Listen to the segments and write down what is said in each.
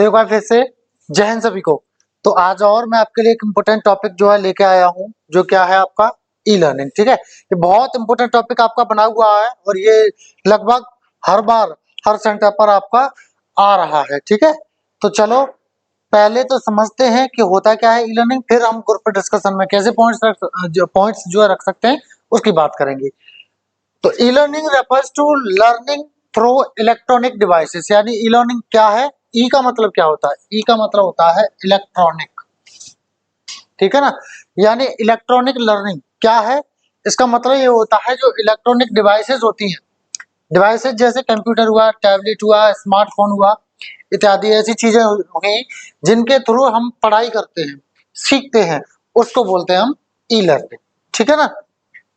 तो एक बार फिर से जय हिंद सभी को। तो आज और मैं आपके लिए एक इम्पोर्टेंट टॉपिक जो है लेके आया हूँ, जो क्या है आपका ई लर्निंग। ठीक है, ये बहुत इंपॉर्टेंट टॉपिक आपका बना हुआ है और ये लगभग हर बार हर सेंटर पर आपका आ रहा है। ठीक है, तो चलो पहले तो समझते हैं कि होता क्या है ई लर्निंग, फिर हम ग्रुप डिस्कशन में कैसे पॉइंट्स जो है रख सकते हैं उसकी बात करेंगे। तो e learning refers to learning through electronic devices. यानी ई लर्निंग क्या है, ई का मतलब क्या होता है, ई का मतलब होता है इलेक्ट्रॉनिक। ठीक है ना, यानी इलेक्ट्रॉनिक लर्निंग क्या है, इसका मतलब ये होता है जो इलेक्ट्रॉनिक डिवाइसेस होती हैं, डिवाइसेस जैसे कंप्यूटर हुआ, टैबलेट हुआ, स्मार्टफोन हुआ इत्यादि ऐसी चीजें हुई जिनके थ्रू हम पढ़ाई करते हैं, सीखते हैं, उसको बोलते हैं हम ई लर्निंग। ठीक है ना,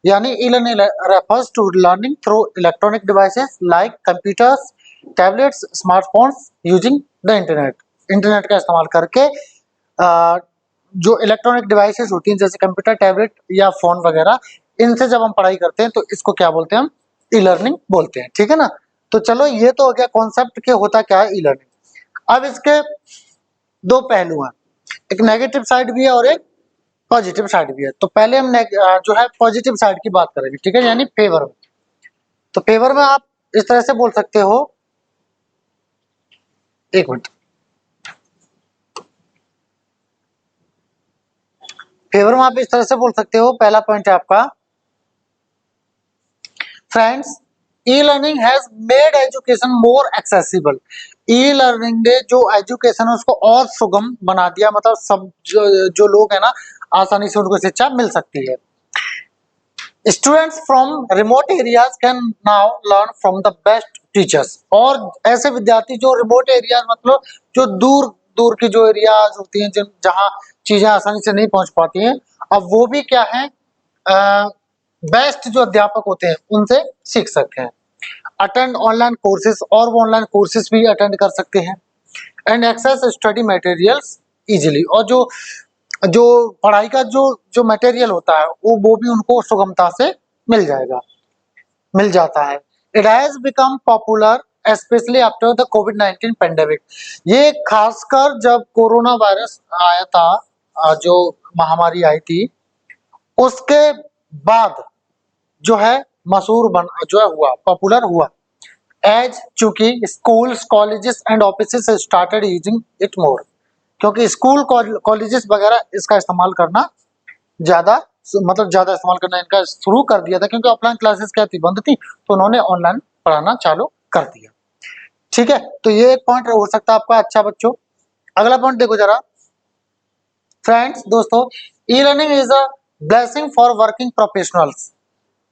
यानी e learning refers to learning through electronic devices like computers, tablets, smartphones using the internet. Internet का इस्तेमाल करके जो इलेक्ट्रॉनिक डिवाइसेस होती हैं जैसे कंप्यूटर, टैबलेट या फोन वगैरह, इनसे जब हम पढ़ाई करते हैं तो इसको क्या बोलते हैं, हम ई लर्निंग बोलते हैं। ठीक है ना, तो चलो ये तो हो गया कॉन्सेप्ट के होता क्या है ई लर्निंग। अब इसके दो पहलू हैं, एक नेगेटिव साइड भी है और एक पॉजिटिव साइड भी है। तो पहले हम जो है पॉजिटिव साइड की बात करेंगे। ठीक है, यानी फेवर में। तो फेवर में आप इस तरह से बोल सकते हो, एक मिनट, फेवर में आप इस तरह से बोल सकते हो, पहला पॉइंट है आपका, friends e learning has made education more accessible. E learning ने जो एजुकेशन है उसको और सुगम बना दिया, मतलब सब जो लोग है ना आसानी से उनको शिक्षा मिल सकती है। Students from remote areas can now learn from the best teachers. और ऐसे विद्यार्थी जो रिमोट एरियाज मतलब जो दूर दूर की जो एरियाज होती हैं जिन जहाँ चीजें आसानी से नहीं पहुंच पाती हैं, अब वो भी क्या है बेस्ट जो अध्यापक होते हैं उनसे सीख सकते हैं। अटेंड ऑनलाइन कोर्सेज, और वो ऑनलाइन कोर्सेज भी अटेंड कर सकते हैं। And access study materials easily, और जो जो पढ़ाई का जो जो मटेरियल होता है वो भी उनको सुगमता से मिल जाएगा, मिल जाता है। It has become popular specially after the covid pandemic. ये खासकर जब कोरोना वायरस आया था, जो महामारी आई थी, उसके बाद जो है मशहूर बन जो है हुआ, पॉपुलर हुआ। एज चूंकि schools, colleges and offices started using it more, क्योंकि स्कूल कॉलेजेस वगैरह इसका इस्तेमाल करना ज्यादा मतलब ज्यादा इस्तेमाल करना इनका शुरू कर दिया था, क्योंकि ऑफलाइन क्लासेस क्या थी, बंद थी, तो उन्होंने ऑनलाइन पढ़ाना चालू कर दिया। ठीक है, तो ये एक पॉइंट हो सकता है आपका। अच्छा बच्चों, अगला पॉइंट देखो जरा, फ्रेंड्स दोस्तों, e learning is a blessing for working professionals.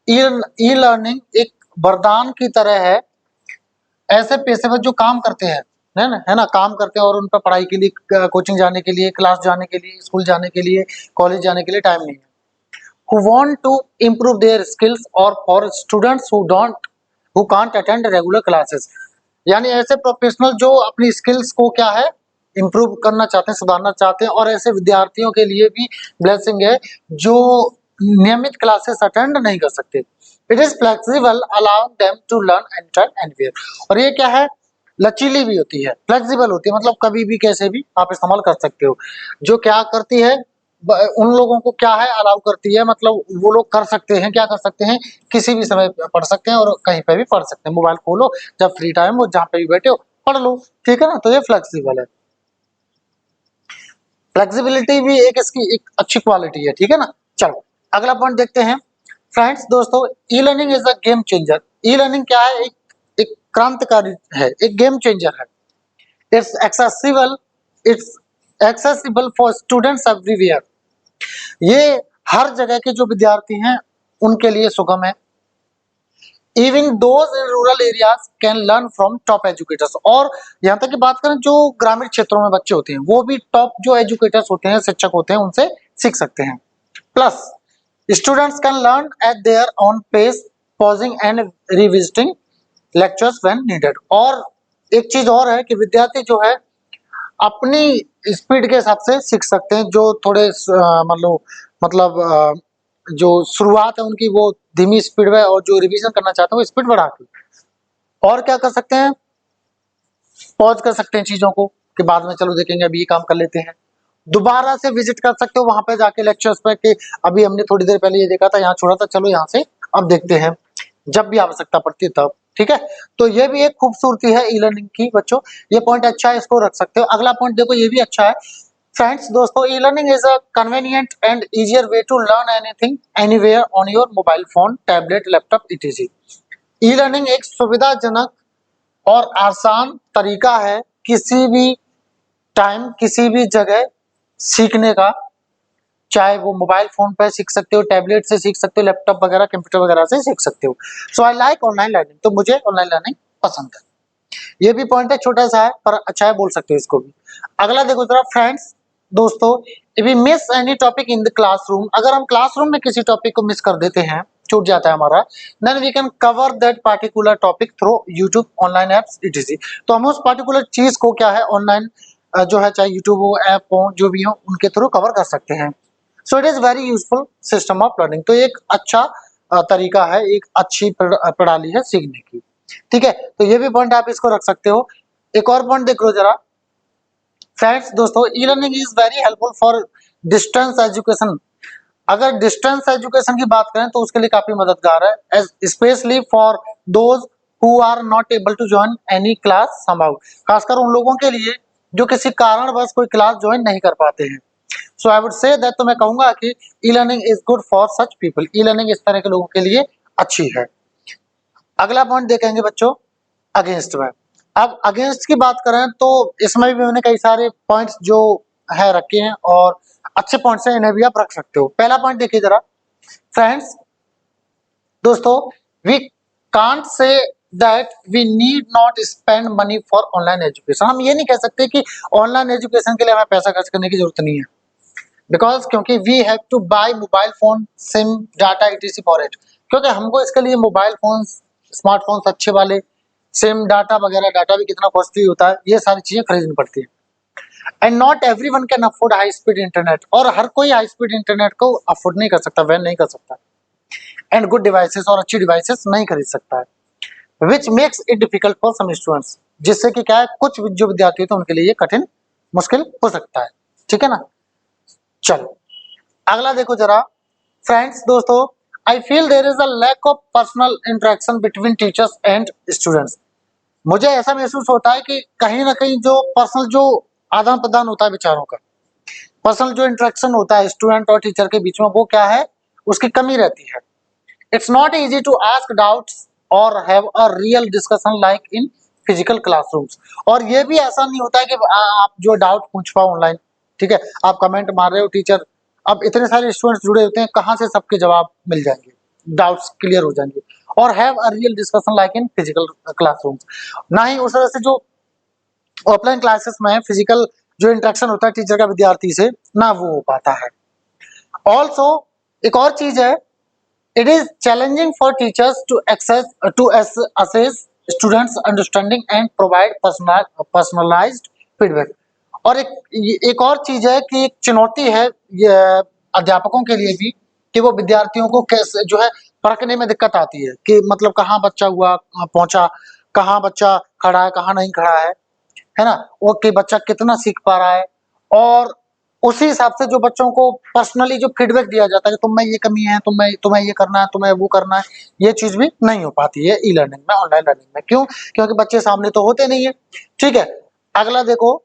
E learning एक वरदान की तरह है ऐसे पेशेवर जो काम करते हैं, है ना, काम करते हैं और उन पर पढ़ाई के लिए, कोचिंग जाने के लिए, क्लास जाने के लिए, स्कूल जाने के लिए, कॉलेज जाने के लिए टाइम नहीं है। Who want to improve their skills, or for students who can't attend regular classes। यानी ऐसे प्रोफेशनल जो अपनी स्किल्स को क्या है इम्प्रूव करना चाहते हैं, सुधारना चाहते हैं, और ऐसे विद्यार्थियों के लिए भी ब्लेसिंग है जो नियमित क्लासेस अटेंड नहीं कर सकते। It is flexible allowing them to learn anytime anywhere. और ये क्या है, लचीली भी होती है, फ्लेक्सिबल होती है, मतलब कभी भी कैसे भी आप इस्तेमाल कर सकते हो। जो क्या करती है, उन लोगों को क्या है अलाउ करती है, मतलब वो लोग कर सकते हैं, क्या कर सकते हैं, किसी भी समय पढ़ सकते हैं और कहीं पे भी पढ़ सकते हैं। मोबाइल खोलो, जब फ्री टाइम हो, जहाँ पे भी बैठे हो पढ़ लो। ठीक है ना, तो ये फ्लेक्सिबल है। फ्लेक्सिबिलिटी भी एक इसकी एक अच्छी क्वालिटी है। ठीक है ना, चलो अगला पॉइंट देखते हैं। फ्रेंड्स दोस्तों, e learning is a game changer. E learning क्या है, एक क्रांतिकारी है, एक गेम चेंजर है। It's accessible, it's accessible for students everywhere. ये हर जगह के जो विद्यार्थी हैं उनके लिए सुगम है। Even those in rural areas can learn from top educators. और यहाँ तक की बात करें, जो ग्रामीण क्षेत्रों में बच्चे होते हैं वो भी टॉप जो एजुकेटर्स होते हैं, शिक्षक होते हैं, उनसे सीख सकते हैं। Plus students can learn at their own pace, pausing and revisiting lectures when needed. और एक चीज और है कि विद्यार्थी जो है अपनी स्पीड के हिसाब से सीख सकते हैं। जो थोड़े मतलब जो शुरुआत है उनकी वो धीमी स्पीड में, और जो रिवीजन करना चाहते हैं वो स्पीड बढ़ा के, और क्या कर सकते हैं, पॉज कर सकते हैं चीजों को, कि बाद में चलो देखेंगे, अभी ये काम कर लेते हैं। दोबारा से विजिट कर सकते हो वहां पे जाके लेक्चर्स पे कि अभी हमने थोड़ी देर पहले ये देखा था, यहाँ छोड़ा था, चलो यहाँ से अब देखते हैं, जब भी आवश्यकता पड़ती है तब। ठीक है, तो ये भी एक खूबसूरती है ई लर्निंग की बच्चों, ये पॉइंट अच्छा है, इसको रख सकते हो। अगला पॉइंट देखो, ये भी अच्छा है फ्रेंड्स दोस्तों, e learning is a convenient and easier way to learn anything anywhere on your mobile phone, tablet, laptop etc. E learning एक सुविधाजनक और आसान तरीका है किसी भी टाइम, किसी भी जगह सीखने का, चाहे वो मोबाइल फोन पर सीख सकते हो, टैबलेट से सीख सकते हो, लैपटॉप वगैरह, कंप्यूटर वगैरह से सीख सकते हो। सो आई लाइक ऑनलाइन लर्निंग, तो मुझे ऑनलाइन लर्निंग पसंद है। ये भी पॉइंट है, छोटा सा है पर अच्छा है, बोल सकते हो इसको भी। अगला देखो जरा फ्रेंड्स दोस्तों, if we miss any topic in the classroom, अगर हम क्लासरूम में किसी टॉपिक को मिस कर देते हैं, छूट जाता है हमारा, then we can cover that particular topic through YouTube, online apps etc. तो हम उस पार्टिकुलर चीज को क्या है ऑनलाइन जो है, चाहे यूट्यूब हो, ऐप हो, जो भी हो, उनके थ्रू कवर कर सकते हैं। So it is very useful system of learning, तो एक अच्छा तरीका है, एक अच्छी प्रणाली है सीखने की। ठीक है, तो ये भी पॉइंट आप इसको रख सकते हो। एक और पॉइंट देख लो जरा फ्रेंड्स दोस्तों, e learning is very helpful for distance education. अगर डिस्टेंस एजुकेशन की बात करें तो उसके लिए काफी मददगार है, specially for those who are not able to join any class somehow, खासकर उन लोगों के लिए जो किसी कारणवश कोई क्लास ज्वाइन नहीं कर पाते हैं। सो आई वुड से दैट, तो मैं कहूंगा कि ई learning is good for such people, e learning इस तरह के लोगों के लिए अच्छी है। अगला पॉइंट देखेंगे बच्चों अगेंस्ट में। अब अगेंस्ट की बात करें तो इसमें भी मैंने कई सारे पॉइंट्स जो है रखे हैं और अच्छे पॉइंट्स हैं, इन्हें भी आप रख सकते हो। पहला पॉइंट देखिए जरा फ्रेंड्स दोस्तों, we can't say that we need not spend money for online education. हम ये नहीं कह सकते कि ऑनलाइन एजुकेशन के लिए हमें पैसा खर्च करने की जरूरत नहीं है, बिकॉज क्योंकि we have to buy mobile phone, SIM, data etc for it, क्योंकि हमको इसके लिए मोबाइल फोन, स्मार्टफोन्स अच्छे वाले, सिम, डाटा वगैरह, डाटा भी कितना कॉस्टली होता है, ये सारी चीजें खरीदनी पड़ती है। And not everyone can afford high speed internet, और हर कोई हाई स्पीड इंटरनेट को अफोर्ड नहीं कर सकता, वह नहीं कर सकता, एंड गुड डिवाइसेस, और अच्छी डिवाइसेस नहीं खरीद सकता है, which makes it difficult for some students, जिससे कि क्या है, कुछ जो विद्यार्थी होते हैं उनके लिए ये कठिन, मुश्किल हो सकता है। ठीक है ना, चलो अगला देखो जरा फ्रेंड्स दोस्तों, I feel there is a lack of personal interaction between teachers and students. मुझे ऐसा महसूस होता है कि कहीं ना कहीं जो पर्सनल जो आदान प्रदान होता है विचारों का, पर्सनल जो इंटरेक्शन होता है स्टूडेंट और टीचर के बीच में, वो क्या है, उसकी कमी रहती है। It's not easy to ask doubts और have a real discussion like in physical classrooms. और ये भी ऐसा नहीं होता है कि आप जो डाउट पूछ पाओ ऑनलाइन, ठीक है, आप कमेंट मार रहे हो टीचर, अब इतने सारे स्टूडेंट्स जुड़े होते हैं, कहाँ से सबके जवाब मिल जाएंगे, डाउट्स क्लियर हो जाएंगे, और have a real discussion like in physical classrooms. ना ही उस तरह से जो ऑफलाइन क्लासेस में फिजिकल जो इंटरेक्शन होता है टीचर का विद्यार्थी से, ना वो हो पाता है। ऑल्सो एक और चीज है, it is challenging for teachers to assess students understanding and provide personalized feedback। और एक और चीज है कि एक चुनौती है ये अध्यापकों के लिए भी, कि वो विद्यार्थियों को कैसे जो है परखने में दिक्कत आती है, कि मतलब कहाँ बच्चा हुआ पहुंचा, कहाँ बच्चा खड़ा है, कहाँ नहीं खड़ा है ना, वो कि बच्चा कितना सीख पा रहा है, और उसी हिसाब से जो बच्चों को पर्सनली जो फीडबैक दिया जाता है कि तुम में ये कमी है, तुम्हें ये करना है, तुम्हें वो करना है, ये चीज भी नहीं हो पाती है ई लर्निंग में, ऑनलाइन लर्निंग में। क्यों? क्योंकि बच्चे सामने तो होते नहीं है। ठीक है, अगला देखो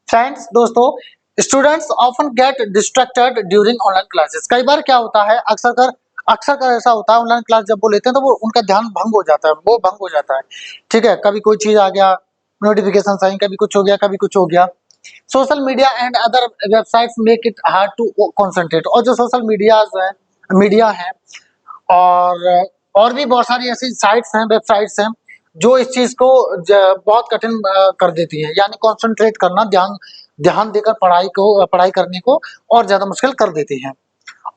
फ्रेंड्स दोस्तों, students often get distracted during online classes. कई बार क्या होता है, अक्सर कर ऐसा होता है, ऑनलाइन क्लास जब वो लेते हैं तो वो उनका ध्यान भंग हो जाता है, वो भंग हो जाता है। ठीक है, कभी कोई चीज आ गया, नोटिफिकेशन आई, कभी कुछ हो गया, कभी कुछ हो गया। Social media and other websites make it hard to concentrate. और जो सोशल मीडिया है और भी बहुत सारी ऐसी साइट्स हैं, वेबसाइट्स हैं, जो इस चीज को बहुत कठिन कर देती है, यानी कंसंट्रेट करना, ध्यान देकर पढ़ाई करने को और ज्यादा मुश्किल कर देती हैं।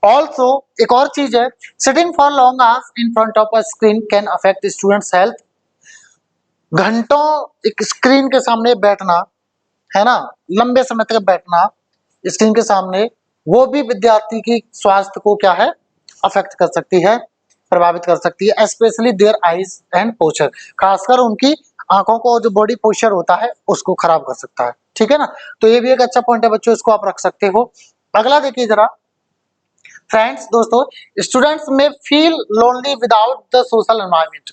ऑल्सो एक और चीज है, sitting for long hours in front of a screen can affect students health. घंटों एक स्क्रीन के सामने बैठना, है ना, लंबे समय तक बैठना स्क्रीन के सामने, वो भी विद्यार्थी की स्वास्थ्य को क्या है, अफेक्ट कर सकती है, प्रभावित कर सकती है, specially their eyes and posture, खासकर उनकी आंखों को जो बॉडी पोस्चर होता है उसको खराब कर सकता है, ठीक है ना। तो ये भी एक अच्छा पॉइंट है बच्चों, इसको आप रख सकते हो। अगला देखिए जरा फ्रेंड्स दोस्तों, स्टूडेंट्स में feel lonely without the social environment.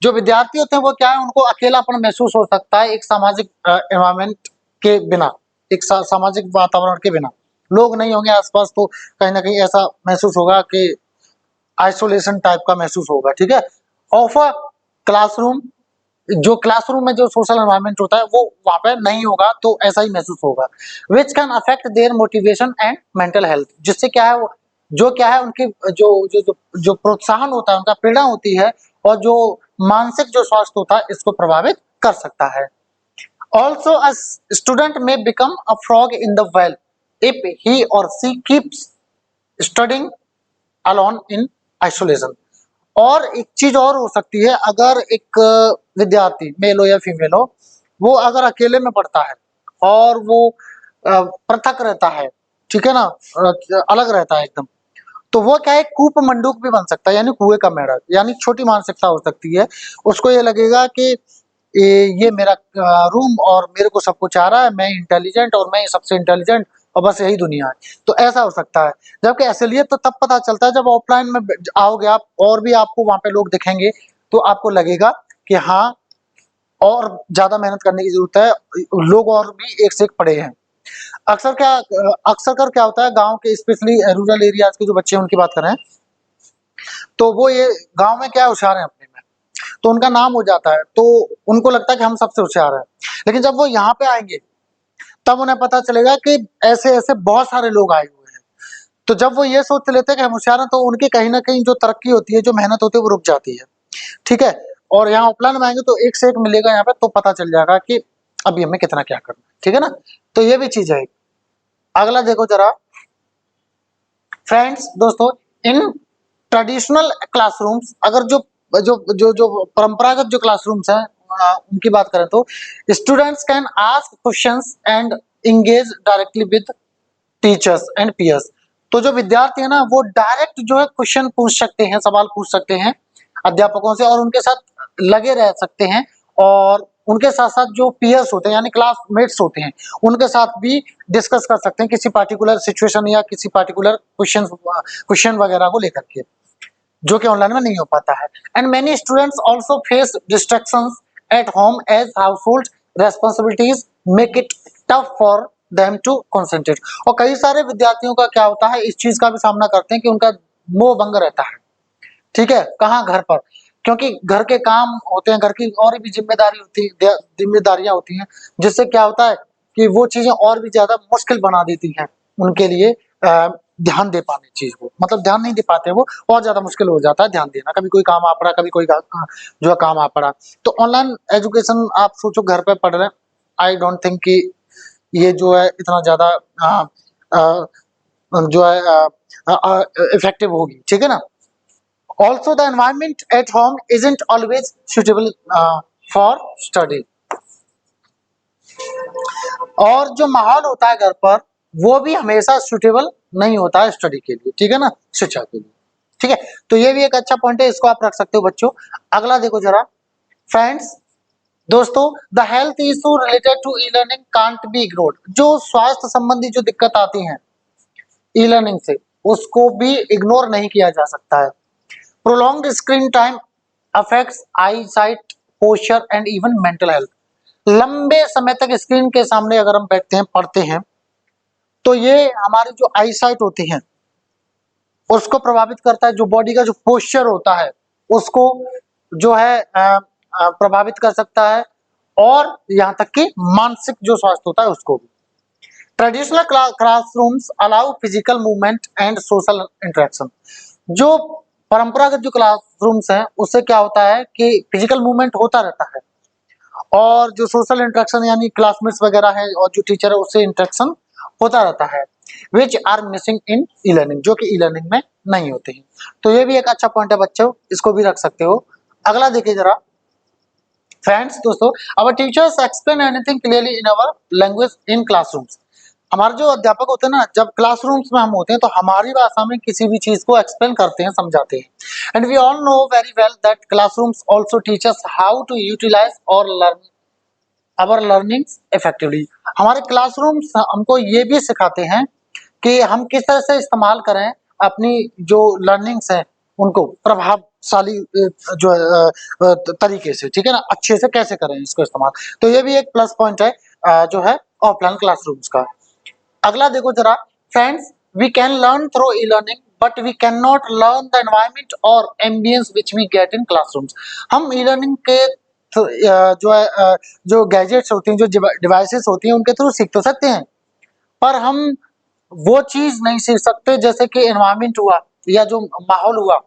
जो विद्यार्थी होते हैं वो क्या है, उनको अकेलापन महसूस हो सकता है एक सामाजिक एनवायरनमेंट के बिना, एक सामाजिक वातावरण के बिना। लोग नहीं होंगे आसपास तो कहीं ना कहीं ऐसा महसूस होगा कि आइसोलेशन टाइप का महसूस होगा, ठीक है। ऑफ अ क्लासरूम, जो क्लासरूम में जो सोशल एनवायरनमेंट होता है वो वहां पे नहीं होगा तो ऐसा ही महसूस होगा। Which can affect there motivation and mental health, जिससे क्या है वो जो क्या है उनकी जो जो जो, जो प्रोत्साहन होता है, उनका प्रेरणा होती है और जो मानसिक जो स्वास्थ्य होता है इसको प्रभावित कर सकता है। Also a student may become a frog in the well if he or she keeps studying alone in isolation. और एक चीज और हो सकती है, अगर एक विद्यार्थी मेल हो या फीमेल हो, वो अगर अकेले में पढ़ता है और वो पृथक रहता है, ठीक है ना, अलग रहता है एकदम, तो वो क्या है कूप मंडूक भी बन सकता है, यानी कुएं का मेढक, यानी छोटी मानसिकता हो सकती है। उसको ये लगेगा कि ये मेरा रूम और मेरे को सब कुछ आ रहा है, मैं इंटेलिजेंट और मैं सबसे इंटेलिजेंट और बस यही दुनिया है, तो ऐसा हो सकता है। जबकि असलियत तो तब पता चलता है जब ऑफलाइन में आओगे आप और भी आपको वहां पे लोग दिखेंगे, तो आपको लगेगा कि हाँ और ज्यादा मेहनत करने की जरूरत है, लोग और भी एक से एक पढ़े हैं। अक्सर क्या अक्सर कर क्या होता है, गांव के स्पेशली रूरल एरियाज के जो बच्चे हैं उनकी बात करें, तो वो ये गांव में क्या होशियार है अपने में, तो उनका नाम हो जाता है, तो उनको लगता है कि हम सबसे होशियार हैं। लेकिन जब वो यहाँ पे आएंगे तब उन्हें पता चलेगा कि ऐसे ऐसे बहुत सारे लोग आए हुए हैं। तो जब वो ये सोच लेते हैं कि हम होशियार हैं, तो उनकी कहीं ना कहीं जो तरक्की होती है, जो मेहनत होती है, वो रुक जाती है, ठीक है। और यहाँ ऑफलाइन में आएंगे तो एक से एक मिलेगा यहाँ पे, तो पता चल जाएगा कि अभी हमें कितना क्या करना है, ठीक है ना। तो ये भी चीज है। अगला देखो जरा फ्रेंड्स दोस्तों, इन ट्रेडिशनल क्लासरूम्स, अगर जो जो जो जो परंपरागत जो क्लासरूम्स हैं उनकी बात करें, तो students can ask questions and engage directly with teachers and peers. तो जो विद्यार्थी है ना वो डायरेक्ट जो है क्वेश्चन पूछ सकते हैं, सवाल पूछ सकते हैं अध्यापकों से, और उनके साथ लगे रह सकते हैं, और उनके साथ साथ जो पीयर्स होते हैं यानी क्लासमेट्स होते हैं उनके साथ भी डिस्कस कर सकते हैं किसी पार्टिकुलर सिचुएशन या किसी पार्टिकुलर क्वेश्चन वगैरह को लेकर के, जो कि ऑनलाइन में नहीं हो पाता है। And many students also face distractions at home as household responsibilities make it tough for them to concentrate. और कई सारे विद्यार्थियों का क्या होता है, इस चीज का भी सामना करते हैं कि उनका मोह भंग रहता है, ठीक है, कहाँ घर पर, क्योंकि घर के काम होते हैं, घर की और भी जिम्मेदारियां होती हैं, जिससे क्या होता है कि वो चीजें और भी ज्यादा मुश्किल बना देती हैं उनके लिए ध्यान दे पाने चीज को, मतलब ध्यान नहीं दे पाते वो, और ज्यादा मुश्किल हो जाता है ध्यान देना, कभी कोई काम आ पड़ा, कभी कोई जो है काम आ पड़ा। तो ऑनलाइन एजुकेशन आप सोचो घर पे पढ़ रहे हैं, आई डोंट थिंक कि ये जो है इतना ज्यादा जो है इफेक्टिव होगी, ठीक है ना। Also, the environment at home isn't always suitable for study. और जो माहौल होता है घर पर वो भी हमेशा सुटेबल नहीं होता है स्टडी के लिए, ठीक है ना, शिक्षा के लिए, ठीक है। तो ये भी एक अच्छा पॉइंट है, इसको आप रख सकते हो बच्चों। अगला देखो जरा फ्रेंड्स दोस्तों, the health issue related to e learning can't be ignored. जो स्वास्थ्य संबंधी जो दिक्कत आती है ई लर्निंग से, उसको भी इग्नोर नहीं किया जा सकता है। Prolonged screen time affects eyesight, posture and even mental health. लंबे समय तक स्क्रीन के सामने अगर हम बैठते हैं, पढ़ते हैं, तो ये हमारी जो आईसाइट होती है उसको प्रभावित करता है, जो बॉडी का जो पोस्चर होता है उसको जो है प्रभावित कर सकता है, और यहाँ तक कि मानसिक जो स्वास्थ्य होता है उसको भी। Traditional classrooms allow physical movement and social interaction. जो परंपरागत जो क्लासरूम्स हैं उससे क्या होता है कि फिजिकल मूवमेंट होता रहता है, और जो सोशल इंटरेक्शन यानी क्लासमेट्स वगैरह है और जो टीचर है उससे इंटरेक्शन होता रहता है, which are missing in e learning, जो कि ई लर्निंग में नहीं होते हैं। तो ये भी एक अच्छा पॉइंट है बच्चों, इसको भी रख सकते हो। अगला देखिए जरा फ्रेंड्स दोस्तों, our teachers explain anything clearly in our language in classrooms। हमारे जो अध्यापक होते हैं ना, जब क्लासरूम्स में हम होते हैं तो हमारी भाषा में किसी भी चीज को एक्सप्लेन करते हैं, समझाते हैं। And we all know very well that classrooms also teach us how to utilize or learn our learnings effectively. हमारे क्लासरूम्स हमको ये भी सिखाते हैं कि हम किस तरह से इस्तेमाल करें अपनी जो लर्निंग्स हैं उनको प्रभावशाली जो तरीके से, ठीक है ना, अच्छे से कैसे करें इसको इस्तेमाल। तो ये भी एक प्लस पॉइंट है जो है ऑफलाइन क्लासरूम्स का। अगला देखो जरा friends, we can learn through e learning but we can not learn the environment और ambience which we get in classrooms. हम ई लर्निंग के जो है जो गैजेट्स होती हैं, जो डिवाइसेस होती हैं, उनके थ्रू सीख तो सकते हैं, पर हम वो चीज नहीं सीख सकते जैसे कि एनवायरनमेंट हुआ या जो माहौल हुआ,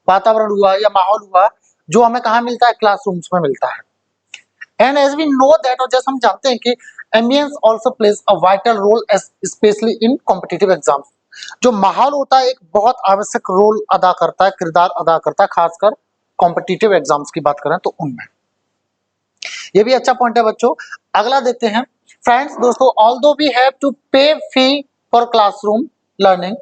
वातावरण हुआ या माहौल हुआ, जो हमें कहाँ मिलता है, क्लासरूम्स में मिलता है। And as we know that, और जैसे हम जानते हैं कि ambience also plays a vital role specially in competitive exams. जो माहौल होता है एक बहुत आवश्यक रोल अदा करता है, किरदार अदा करता है, खासकर कॉम्पिटिटिव एग्जाम्स की बात करें तो उनमें। ये भी अच्छा पॉइंट है बच्चों। अगला देखते हैं फ्रेंड्स, दोस्तों, ऑल्दो वी हैव टू पे fee for classroom learning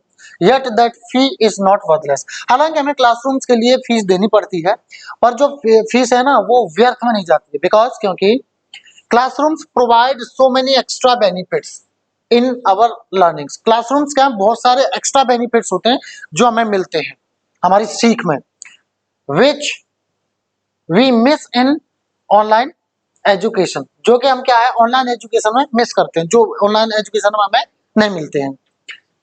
yet that fee is not worthless. हालांकि हमें क्लासरूम्स के लिए फीस देनी पड़ती है, पर जो फीस है ना वो व्यर्थ में नहीं जाती है, बिकॉज क्योंकि classrooms provide so many extra benefits in our learnings. Classrooms के बहुत सारे एक्स्ट्रा बेनिफिट्स होते हैं जो हमें मिलते हैं हमारी सीख में, which we miss in online education, जो कि हम क्या है ऑनलाइन एजुकेशन में मिस करते हैं, जो ऑनलाइन एजुकेशन में हमें नहीं मिलते हैं।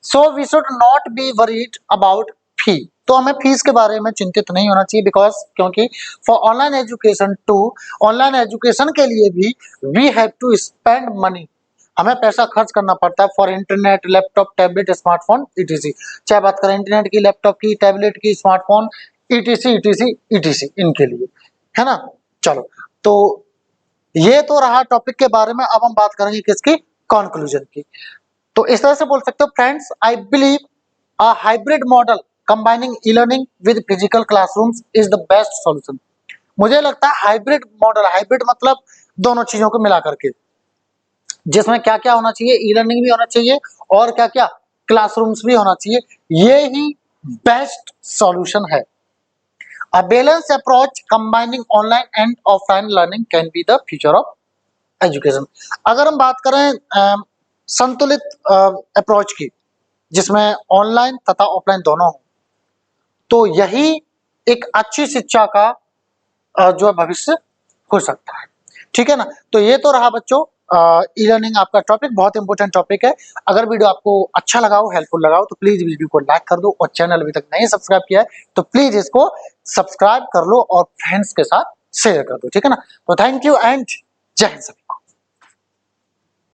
So we should not be worried about fee. तो हमें फीस के बारे में चिंतित नहीं होना चाहिए, बिकॉज क्योंकि for online education too, online education के लिए भी we have to spend money, हमें पैसा खर्च करना पड़ता है for internet, laptop, tablet, smartphone etc. चाहे बात करें इंटरनेट की, लैपटॉप की, टैबलेट की, स्मार्टफोन ईटीसी ईटीसी ईटीसी इनके लिए, है ना। चलो, तो ये तो रहा टॉपिक के बारे में। अब हम बात करेंगे किसकी, कंक्लूजन की। तो इस तरह से बोल सकते हो friends, I believe a hybrid model combining e learning with physical classrooms is the best solution. मुझे लगता है हाइब्रिड मॉडल, हाइब्रिड मतलब दोनों चीजों को मिला करके, जिसमें क्या क्या होना चाहिए, ई लर्निंग भी होना चाहिए और क्या क्या क्लासरूम्स भी होना चाहिए, ये ही बेस्ट सॉल्यूशन है। A balanced approach combining online and offline learning can be the future of education। अगर हम बात करें संतुलित अप्रोच की, जिसमें ऑनलाइन तथा ऑफलाइन दोनों हो, तो यही एक अच्छी शिक्षा का जो है भविष्य हो सकता है, ठीक है ना। तो ये तो रहा बच्चों ई लर्निंग आपका टॉपिक, बहुत इंपॉर्टेंट टॉपिक है। अगर वीडियो आपको अच्छा लगा हो, हेल्पफुल लगा हो, तो प्लीज वीडियो को लाइक कर दो, और चैनल अभी तक नहीं सब्सक्राइब किया है तो प्लीज इसको सब्सक्राइब कर लो और फ्रेंड्स के साथ शेयर कर दो, ठीक है ना। तो थैंक यू एंड जय हिंद सभी।